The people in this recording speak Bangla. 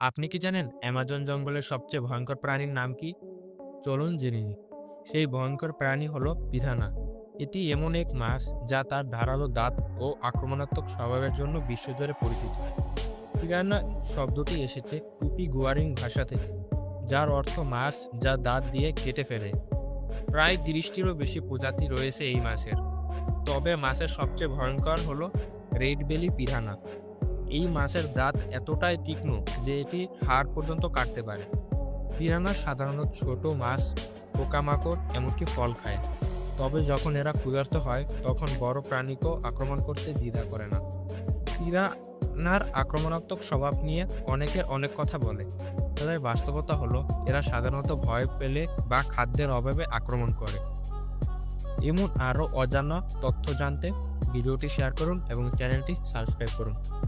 আপনি কি জানেন অ্যামাজন জঙ্গলের সবচেয়ে ভয়ঙ্কর প্রাণীর নাম কি? চলুন জেনে নিই। সেই ভয়ঙ্কর প্রাণী হলো পিরানহা। এটি এমন এক মাছ যা তার ধারালো দাঁত ও আক্রমণাত্মক স্বভাবের জন্য বিশ্বজুড়ে পরিচিত। পিরানহা শব্দটি এসেছে টুপি গুয়ারিং ভাষা থেকে, যার অর্থ মাছ যা দাঁত দিয়ে কেটে ফেলে। প্রায় ৩০টিরও বেশি প্রজাতি রয়েছে এই মাছের। তবে মাছের সবচেয়ে ভয়ঙ্কর হলো রেড বেলি পিরানহা। এই মাছের দাঁত এতটাই তীক্ষ্ণ যে এটি হাড় পর্যন্ত কাটতে পারে। পিরানহা সাধারণত ছোট মাছ, পোকামাকড় এমনকি ফল খায়। তবে যখন এরা ক্ষুধার্ত হয় তখন বড় প্রাণীকেও আক্রমণ করতে দ্বিধা করে না। পিরানহার আক্রমণাত্মক স্বভাব নিয়ে অনেকে অনেক কথা বলে। তবে বাস্তবতা হলো এরা সাধারণত ভয় পেলে বা খাদ্যের অভাবে আক্রমণ করে। এমন আরও অজানা তথ্য জানতে ভিডিওটি শেয়ার করুন এবং চ্যানেলটি সাবস্ক্রাইব করুন।